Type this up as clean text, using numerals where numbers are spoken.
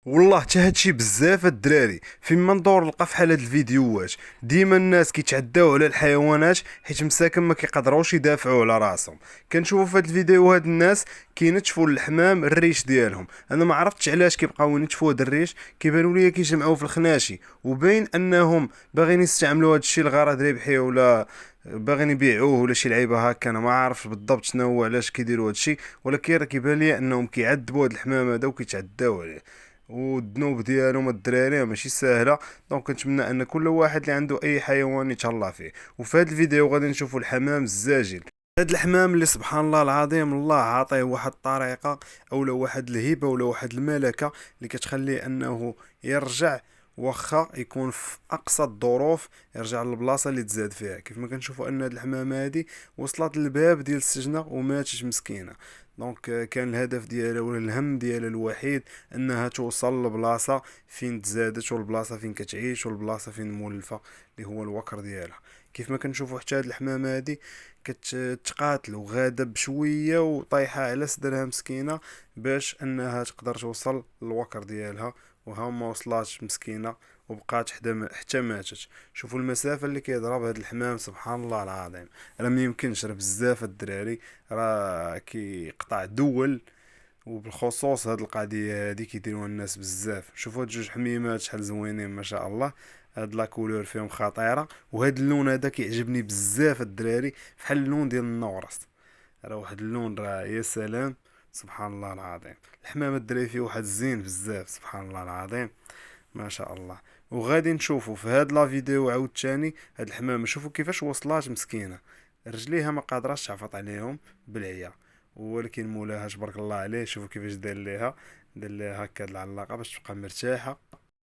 والله حتى هادشي بزاف الدراري. فين ما ندور نلقى فحال هاد الفيديوهات. ديما الناس كيتعداو على الحيوانات حيت مساكن ما كيقدروش يدافعوا على راسهم. كنشوفوا في هاد الفيديوهات الناس كينتفوا الحمام الريش ديالهم. انا ما عرفتش علاش كيبقاو ينتفوا هاد الريش، كيبانوا ليا كيجمعوه في الخناشي، وبين انهم باغيين يستعملوا هادشي لغرض ربحي ولا باغيين يبيعوه ولا شي لعيبه هكا. انا ما عارفش بالضبط شنو هو علاش كيديروا هادشي، ولكن راه كيبان لي انهم كيعذبوا هاد الحمام هذا وكيتعداو عليه. والذنوب ديالهم الدراري ماشي سهله. دونك كنتمنى ان كل واحد اللي عنده اي حيوان يتهلا فيه. وفي هذا الفيديو غادي نشوفوا الحمام الزاجل. هاد الحمام اللي سبحان الله العظيم الله عاطيه واحد الطريقه اولا واحد الهبه ولا واحد الملكه اللي كتخليه انه يرجع، واخا يكون في اقصى الظروف يرجع للبلاصه اللي تزاد فيها. كيف ما كنشوفوا ان هاد الحمامه هادي وصلت للباب ديال السجنه وماتت مسكينه. دونك كان الهدف ديالها ولا الهم ديالها الوحيد انها توصل لبلاصه فين تزادت، والبلاصه فين كتعيش، والبلاصه فين مولفه اللي هو الوكر ديالها. كيف ما كنشوفوا حتى هاد الحمامه هادي كتقاتل وغاده بشويه وطايحه على صدرها مسكينه باش انها تقدر توصل للوكر ديالها، وها ما وصلاتش مسكينه وبقات حتى ماتت. شوفوا المسافه اللي كيضرب هاد الحمام سبحان الله العظيم. راه ما يمكنش، راه بزاف الدراري، راه كيقطع دول. وبالخصوص هاد القضيه هادي كيديروها الناس بزاف. شوفوا هاد جوج حميمات شحال زوينين ما شاء الله. هاد لا كولور فيهم خطيره، وهاد اللون هذا كيعجبني بزاف الدراري، فحال اللون ديال النورس. راه واحد اللون راه يا سلام. سبحان الله العظيم. الحمام الدراري فيه واحد الزين بزاف سبحان الله العظيم ما شاء الله. وغادي نشوفوا في هاد لا فيديو عاوتاني هاد الحمامه شوفوا كيفاش وصلات مسكينه. رجليها ما قادراش تحفظ عليهم بالعيا، ولكن مولاها تبارك الله عليه شوفوا كيفاش دار ليها. دار ليها هكا العلاقه باش تبقى مرتاحه.